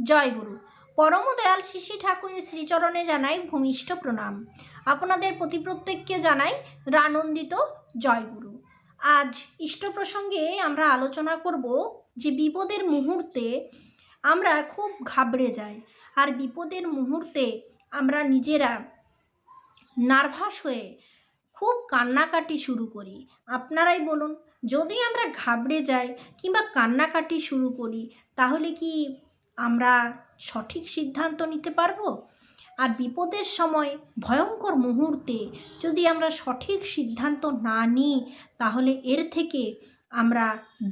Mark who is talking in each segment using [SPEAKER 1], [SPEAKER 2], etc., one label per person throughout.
[SPEAKER 1] জয় গুরু। পরম দয়াল শিশি ঠাকুরের শ্রীচরণে জানাই ভূমিষ্ঠ প্রণাম। আপনাদের প্রতি প্রত্যেককে জানাই আনন্দিত জয় গুরু। আজ ইষ্ট প্রসঙ্গে আমরা আলোচনা করব যে বিপদের মুহূর্তে আমরা খুব ঘাবড়ে যাই, আর বিপদের মুহূর্তে আমরা নিজেরা নার্ভাস হয়ে খুব কান্নাকাটি শুরু করি। আপনারাই বলুন, যদি আমরা ঘাবড়ে যাই কিংবা কান্নাকাটি শুরু করি তাহলে কি আমরা সঠিক সিদ্ধান্ত নিতে পারবো? আর বিপদের সময় ভয়ঙ্কর মুহূর্তে যদি আমরা সঠিক সিদ্ধান্ত না নিই তাহলে এর থেকে আমরা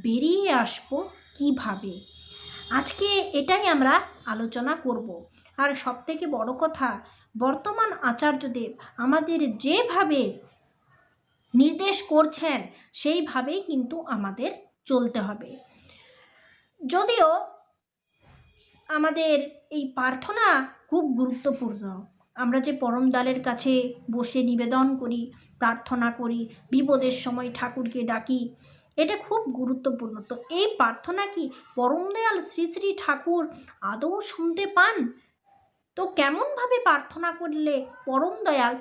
[SPEAKER 1] বেরিয়ে আসবো কিভাবে? আজকে এটাই আমরা আলোচনা করব। আর সবথেকে বড় কথা, বর্তমান আচার্যদেব আমাদের যেভাবে নির্দেশ করছেন সেইভাবেই কিন্তু আমাদের চলতে হবে। যদিও আমাদের এই প্রার্থনা খুব গুরুত্বপূর্ণ, আমরা যে পরম দয়ালের কাছে বসে নিবেদন করি, প্রার্থনা করি, বিপদের সময় ঠাকুরকে ডাকি, এটা খুব গুরুত্বপূর্ণ। তো এই প্রার্থনা কি পরম দয়াল শ্রী শ্রী ঠাকুর আদৌ শুনতে পান? তো কেমনভাবে প্রার্থনা করলে পরম দয়াল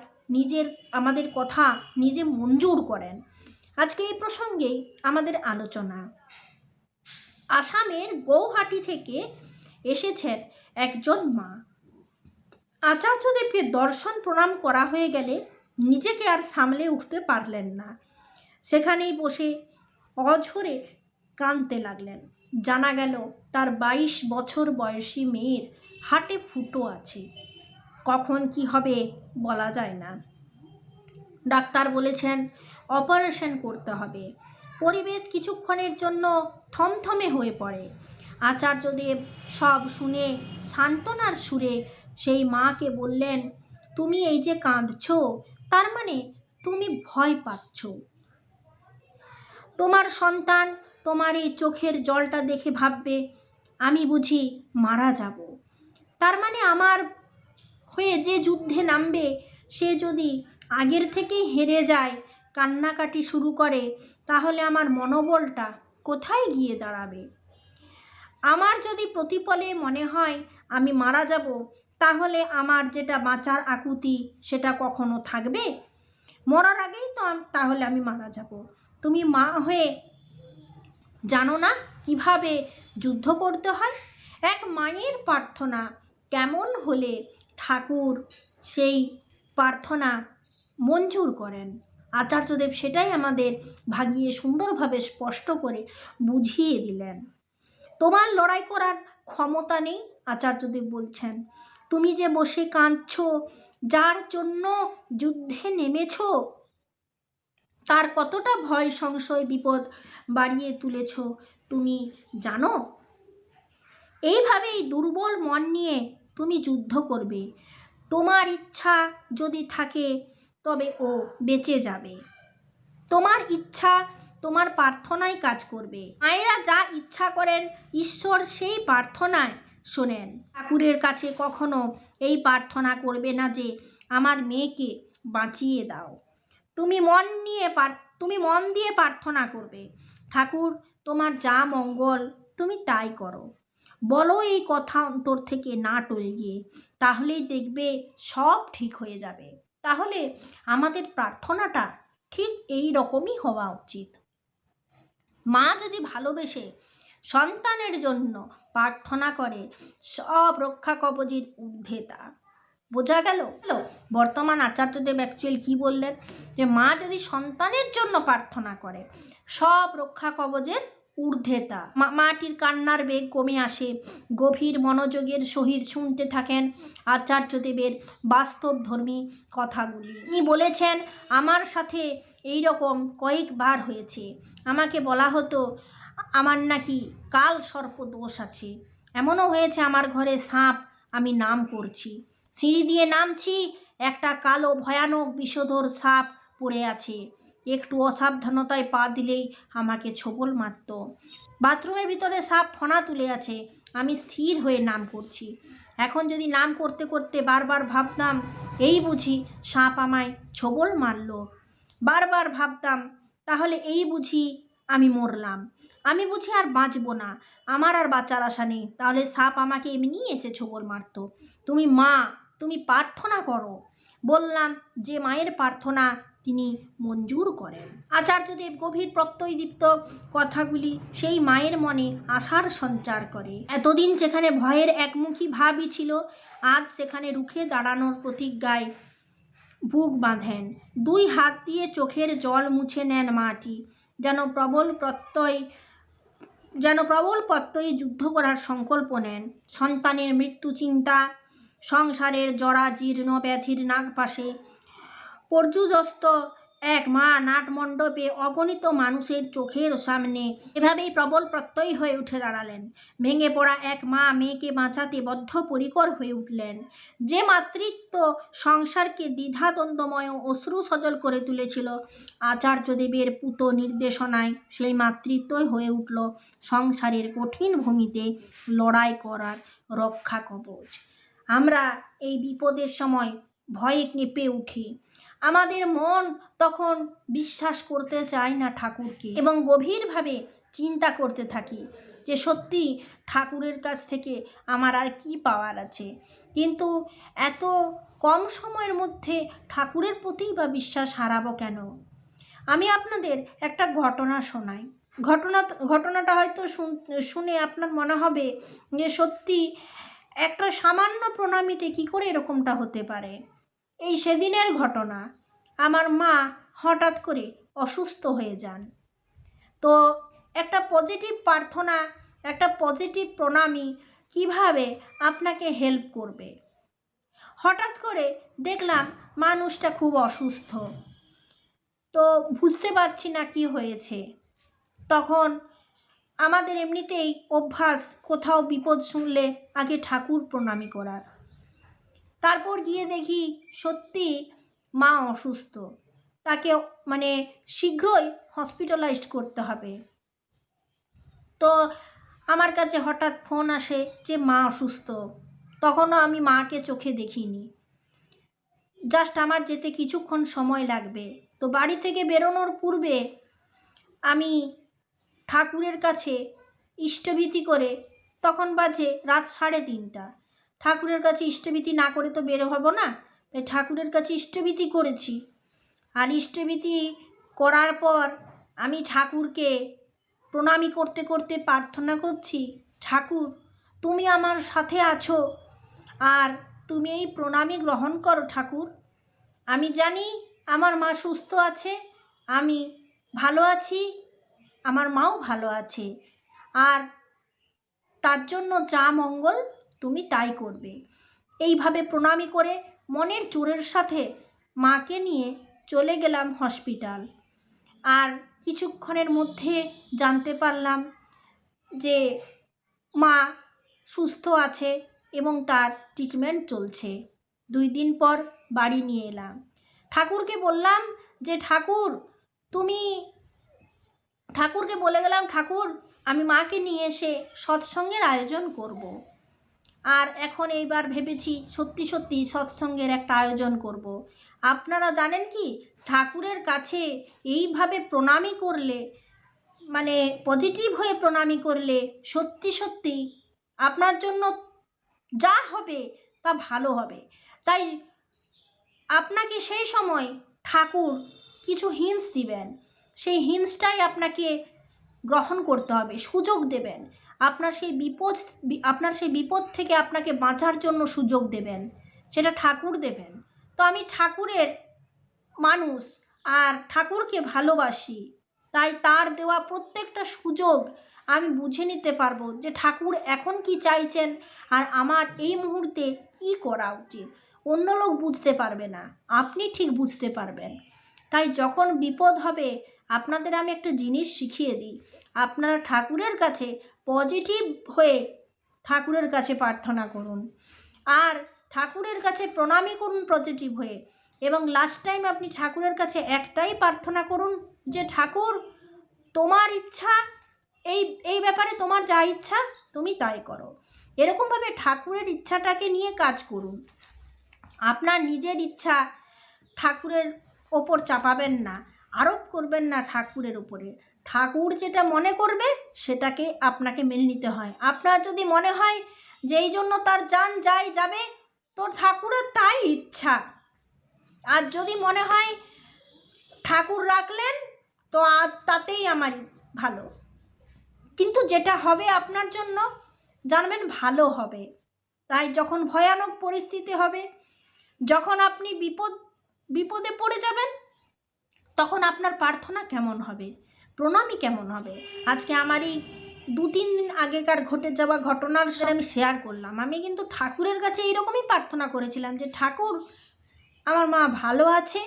[SPEAKER 1] আমাদের কথা নিজে মঞ্জুর করেন? আজকে এই প্রসঙ্গে আমাদের আলোচনা। আসামের গৌহাটি থেকে এসেছেন একজন মা। আচার্যদেবকে দর্শন প্রণাম করা হয়ে গেলে নিজেকে আর সামলে উঠতে পারলেন না। সেখানেই বসে অঝরে কাঁদতে লাগলেন। জানা গেল তার 22 বছর বয়সী মেয়ের হাটে ফুটো আছে। কখন কি হবে বলা যায় না। ডাক্তার বলেছেন অপারেশন করতে হবে। পরিবেশ কিছুক্ষণের জন্য থমথমে হয়ে পড়ে। আচার্যদেব সব শুনে সান্ত্বনার সুরে সেই মাকে বললেন, তুমি এই যে কাঁদছো, তার মানে তুমি ভয় পাচ্ছ। তোমার সন্তান তোমার এই চোখের জলটা দেখে ভাববে আমি বুঝি মারা যাব। তার মানে আমার হয়ে যে যুদ্ধে নামবে সে যদি আগের থেকেই হেরে যায়, কান্নাকাটি শুরু করে, তাহলে আমার মনোবলটা কোথায় গিয়ে দাঁড়াবে? আমার যদি প্রতিপলে মনে হয় আমি মারা যাব, তাহলে আমার যেটা বাঁচার আকুতি সেটা কখনো থাকবে? মরার আগেই তো তাহলে আমি মারা যাব। তুমি মা হয়ে জানো না কিভাবে যুদ্ধ করতে হয়? এক মায়ের প্রার্থনা কেমন হলে ঠাকুর সেই প্রার্থনা মঞ্জুর করেন? আচার্যদেব সেটাই আমাদের ভাগিয়ে সুন্দরভাবে স্পষ্ট করে বুঝিয়ে দিলেন। তোমার লড়াই করার ক্ষমতা নেই, আচার্যদেব বলছেন। তুমি যে বসে কাঁদছো, যার জন্য যুদ্ধে নেমেছ, তার কতটা ভয় সংশয় বিপদ বাড়িয়ে তুলেছ তুমি জানো? এইভাবেই দুর্বল মন নিয়ে তুমি যুদ্ধ করবে। তোমার ইচ্ছা যদি থাকে তবে ও বেঁচে যাবে। তোমার ইচ্ছা তোমার প্রার্থনায় কাজ করবে। মায়েরা যা ইচ্ছা করেন ঈশ্বর সেই প্রার্থনায় শোনেন। ঠাকুরের কাছে কখনো এই প্রার্থনা করবে না যে আমার মেয়েকে বাঁচিয়ে দাও। তুমি মন দিয়ে প্রার্থনা করবে, ঠাকুর তোমার যা মঙ্গল তুমি তাই করো। বলো এই কথা অন্তর থেকে না টলে গিয়ে, তাহলেই দেখবে সব ঠিক হয়ে যাবে। তাহলে আমাদের প্রার্থনাটা ঠিক এই রকমই হওয়া উচিত। মা যদি ভালোবেসে সন্তানের জন্য প্রার্থনা করে, সব রক্ষা কবচের ঊর্ধ্বে তা। বোঝা গেল? বর্তমান আচার্যদেব অ্যাকচুয়ালি কি বললেন, যে মা যদি সন্তানের জন্য প্রার্থনা করে, সব রক্ষা কবচের ঊর্ধ্বে তা। মাটির কান্নার বেগ কমে আসে। গভীর মনোযোগের সহিত শুনতে থাকেন আচার্যদেবের বাস্তবধর্মী কথাগুলি। তিনি বলেছেন, আমার সাথে এই রকম কয়েকবার হয়েছে। আমাকে বলা হতো আমার নাকি কাল সর্প দোষ আছে। এমনও হয়েছে আমার ঘরে সাপ, আমি নাম করছি, সিঁড়ি দিয়ে নামছি, একটা কালো ভয়ানক বিষধর সাপ পড়ে আছে। একটু অসাবধানতায় পা দিলেই আমাকে ছোবল মারত। বাথরুমের ভিতরে সাপ ফনা তুলে আছে, আমি স্থির হয়ে নাম করছি। এখন যদি নাম করতে করতে বারবার ভাবতাম এই বুঝি সাপ আমায় ছোবল মারল, বারবার ভাবতাম তাহলে এই বুঝি আমি মরলাম, আমি বুঝি আর বাঁচবো না, আমার আর বাঁচার আশা নেই, তাহলে সাপ আমাকে এমনি এসে ছোবল মারতো। তুমি মা, তুমি প্রার্থনা করো। বললাম যে মায়ের প্রার্থনা তিনি মঞ্জুর করেন। আচার্যদেব গভীর প্রত্যয়দীপ্ত কথাগুলি সেই মায়ের মনে আশার সঞ্চার করে। এতদিন যেখানে ভয়ের একমুখী ভাবই ছিল, আজ সেখানে রুখে দাঁড়ানোর প্রতিজ্ঞায় বুক বাঁধেন। দুই হাত দিয়ে চোখের জল মুছে নেন মাটি, যেন প্রবল প্রত্যয়ে যুদ্ধ করার সংকল্প নেন। সন্তানের মৃত্যু চিন্তা, সংসারের জরা জীর্ণ ব্যাধির নাগপাশে পর্যুদস্ত এক মা নাটমণ্ডপে অগণিত মানুষের চোখের সামনে এভাবেই প্রবল প্রত্যয়ী হয়ে উঠে দাঁড়ালেন। ভেঙে পড়া এক মা মেয়েকে বাঁচাতে বদ্ধপরিকর হয়ে উঠলেন। যে মাতৃত্ব সংসারকে দ্বিধাদ্বন্দ্বময় অশ্রু সজল করে তুলেছিল, আচার্যদেবের পূত নির্দেশনায় সেই মাতৃত্বই হয়ে উঠল সংসারের কঠিন ভূমিতে লড়াই করার রক্ষা কবচ। আমরা এই বিপদের সময় ভয়ে কেঁপে উঠি। আমাদের মন তখন বিশ্বাস করতে চায় না ঠাকুরকে, এবং গভীরভাবে চিন্তা করতে থাকি যে সত্যি ঠাকুরের কাছ থেকে আমার আর কি পাওয়ার আছে। কিন্তু এত কম সময়ের মধ্যে ঠাকুরের প্রতি বা বিশ্বাস হারাবো কেন? আমি আপনাদের একটা ঘটনা শোনাই। ঘটনাটা হয়তো শুনে আপনার মনে হবে যে সত্যি একটা সামান্য প্রণামীতে কি করে এরকমটা হতে পারে। এই সেদিনের ঘটনা, আমার মা হঠাৎ করে অসুস্থ হয়ে যান। তো একটা পজিটিভ প্রার্থনা, একটা পজিটিভ প্রণামী কিভাবে আপনাকে হেল্প করবে। হঠাৎ করে দেখলাম মানুষটা খুব অসুস্থ, তো বুঝতে পারছি না কি হয়েছে। তখন আমাদের এমনিতেই অভ্যাস কোথাও বিপদ শুনলে আগে ঠাকুর প্রণামী করার। তারপর গিয়ে দেখি সত্যি মা অসুস্থ, তাকে শীঘ্রই হসপিটালাইজড করতে হবে। তো আমার কাছে হঠাৎ ফোন আসে যে মা অসুস্থ। তখনও আমি মাকে চোখে দেখিনি, জাস্ট আমার যেতে কিছুক্ষণ সময় লাগবে। তো বাড়ি থেকে বেরোনোর পূর্বে আমি ঠাকুরের কাছে ইষ্টভীতি করে, তখন বাজে রাত 3:30, ঠাকুরের কাছে ইষ্টভীতি না করে তো বের হব না, তাই ঠাকুরের কাছে ইষ্টভীতি করেছি। আর ইষ্টভীতি করার পর আমি ঠাকুরকে প্রণামী করতে করতে প্রার্থনা করছি, ঠাকুর তুমি আমার সাথে আছো, আর তুমি এই প্রণামী গ্রহণ করো ঠাকুর। আমি জানি আমার মা সুস্থ আছে, আমি ভালো আছি, আমার মাও ভালো আছে, আর তার জন্য যা মঙ্গল তুমি তাই করবে। এইভাবে প্রণামী করে মনের জোরের সাথে মাকে নিয়ে চলে গেলাম হসপিটাল। আর কিছুক্ষণের মধ্যে জানতে পারলাম যে মা সুস্থ আছে এবং তার ট্রিটমেন্ট চলছে। 2 দিন পর বাড়ি নিয়ে এলাম। ঠাকুরকে বললাম যে ঠাকুরকে বলে গেলাম, ঠাকুর আমি মাকে নিয়ে এসে সৎসঙ্গের আয়োজন করব। আর এখন এইবার ভেবেছি সত্যি সত্যি সৎসঙ্গের একটা আয়োজন করব। আপনারা জানেন কি, ঠাকুরের কাছে এইভাবে প্রণামী করলে, পজিটিভ হয়ে প্রণামী করলে সত্যি সত্যি আপনার জন্য যা হবে তা ভালো হবে। তাই আপনাকে সেই সময় ঠাকুর কিছু হিন্টস দিবেন, সেই হিন্টসটাই আপনাকে গ্রহণ করতে হবে, সুযোগ দেবেন। আপনার সেই বিপদ থেকে আপনাকে বাঁচার জন্য সুযোগ দেবেন, সেটা ঠাকুর দেবেন। তো আমি ঠাকুরের মানুষ আর ঠাকুরকে ভালোবাসি, তাই তার দেওয়া প্রত্যেকটা সুযোগ আমি বুঝে নিতে পারবো যে ঠাকুর এখন কি চাইছেন আর আমার এই মুহূর্তে কি করা উচিত। অন্য লোক বুঝতে পারবে না, আপনি ঠিক বুঝতে পারবেন। তাই যখন বিপদ হবে, আপনাদের আমি একটা জিনিস শিখিয়ে দিই, আপনারা ঠাকুরের কাছে পজিটিভ হয়ে ঠাকুরের কাছে প্রার্থনা করুন, আর ঠাকুরের কাছে প্রণামী করুন পজিটিভ হয়ে। এবং লাস্ট টাইম আপনি ঠাকুরের কাছে একটাই প্রার্থনা করুন যে ঠাকুর তোমার ইচ্ছা, এই ব্যাপারে তোমার যা ইচ্ছা তুমি তাই করো। এরকমভাবে ঠাকুরের ইচ্ছাটাকে নিয়ে কাজ করুন। আপনার নিজের ইচ্ছা ঠাকুরের ওপর চাপাবেন না, আরোপ করবেন না ঠাকুরের উপরে। ঠাকুর যেটা মনে করবে সেটাকে আপনাকে মেনে নিতে হয়। আপনার যদি মনে হয় যে এই জন্য তার জান যাই যাবে, তোর ঠাকুরের তাই ইচ্ছা। আর যদি মনে হয় ঠাকুর রাখলেন তো আর তাতেই আমার ভালো, কিন্তু যেটা হবে আপনার জন্য জানবেন ভালো হবে। তাই যখন ভয়ানক পরিস্থিতি হবে, যখন আপনি বিপদে পড়ে যাবেন, তখন আপনার প্রার্থনা কেমন হবে, প্রণামী কেমন হবে। আজকে আমার এই 2-3 দিন আগেকার ঘটে যাওয়া ঘটনার সাথে আমি শেয়ার করলাম। আমি কিন্তু ঠাকুরের কাছে এইরকমই প্রার্থনা করেছিলাম যে ঠাকুর আমার মা ভালো আছে,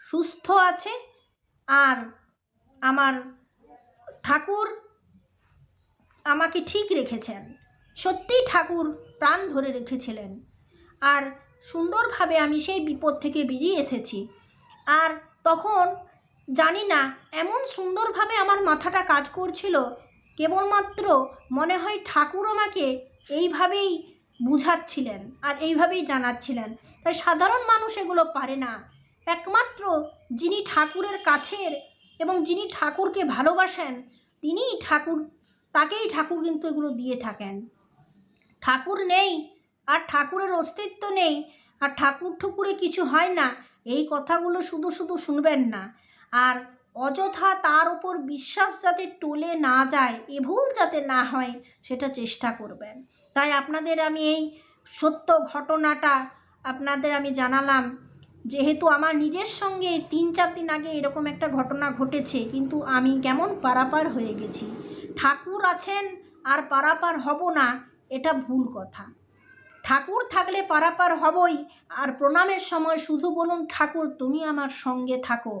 [SPEAKER 1] সুস্থ আছে, আর আমার ঠাকুর আমাকে ঠিক রেখেছেন। সত্যিই ঠাকুর প্রাণ ধরে রেখেছিলেন, আর সুন্দরভাবে আমি সেই বিপদ থেকে বেরিয়ে এসেছি। আর তখন জানি না এমন সুন্দরভাবে আমার মাথাটা কাজ করছিল, কেবলমাত্র মনে হয় ঠাকুর আমাকে এইভাবেই বুঝাচ্ছিলেন আর এইভাবেই জানাচ্ছিলেন। তাই সাধারণ মানুষ এগুলো পারে না। একমাত্র যিনি ঠাকুরের কাছের এবং যিনি ঠাকুরকে ভালোবাসেন তিনিই ঠাকুর, তাকেই ঠাকুর কিন্তু এগুলো দিয়ে থাকেন। ঠাকুর নেই আর ঠাকুরের অস্তিত্ব নেই আর ঠাকুরে কিছু হয় না, এই কথাগুলো শুধু শুধু শুনবেন না। আর অযথা তার উপর বিশ্বাস যাতে টলে না যায়, এ ভুল যাতে না হয় সেটা চেষ্টা করবেন। তাই আপনাদের আমি এই সত্য ঘটনাটা আপনাদের আমি জানালাম। যেহেতু আমার নিজের সঙ্গে 3-4 দিন আগে এরকম একটা ঘটনা ঘটেছে, কিন্তু আমি কেমন পারাপার হয়ে গেছি। ঠাকুর আছেন আর পারাপার হব না, এটা ভুল কথা। ঠাকুর থাকলে পারাপার হবই। আর প্রণামের সময় শুধু বলুন, ঠাকুর তুমি আমার সঙ্গে থাকো।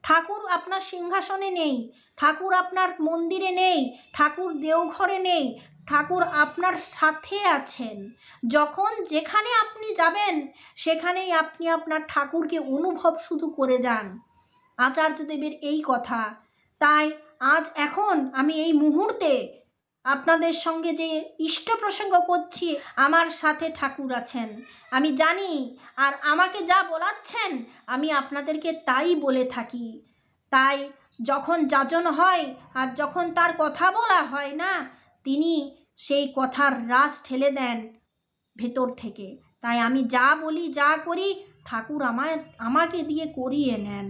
[SPEAKER 1] ঠাকুর আপনার সিংহাসনে নেই, ঠাকুর আপনার মন্দিরে নেই, ঠাকুর দেওঘরে নেই, ঠাকুর আপনার সাথে আছেন। যখন যেখানে আপনি যাবেন সেখানেই আপনি আপনার ঠাকুরকে অনুভব শুধু করে যান। আচার্যদেবের এই কথা। তাই এখন আমি এই মুহূর্তে আপনাদের সঙ্গে যে ইষ্ট প্রসঙ্গ করছি, আমার সাথে ঠাকুর আছেন আমি জানি। আর আমাকে যা বলাচ্ছেন আমি আপনাদেরকে তাই বলে থাকি। তাই যখন যাজন হয় আর যখন তার কথা বলা হয় না, তিনি সেই কথার রাস ঠেলে দেন ভেতর থেকে। তাই আমি যা বলি যা করি ঠাকুর আমাকে দিয়ে করিয়ে নেন।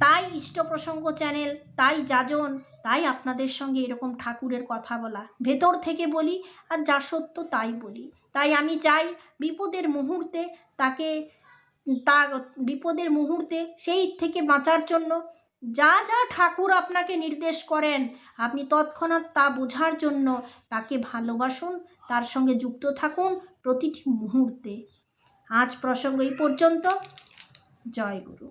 [SPEAKER 1] তাই ইষ্ট প্রসঙ্গ চ্যানেল, তাই যাজন, তাই আপনাদের সঙ্গে এরকম ঠাকুরের কথা বলা, ভেতর থেকে বলি আর যা সত্য তাই বলি। তাই আমি চাই বিপদের মুহূর্তে বিপদের মুহূর্তে সেই থেকে বাঁচার জন্য যা যা ঠাকুর আপনাকে নির্দেশ করেন আপনি তৎক্ষণাৎ তা বোঝার জন্য তাকে ভালোবাসুন, তার সঙ্গে যুক্ত থাকুন প্রতিটি মুহূর্তে। আজ প্রসঙ্গ এই পর্যন্ত। জয় গুরু।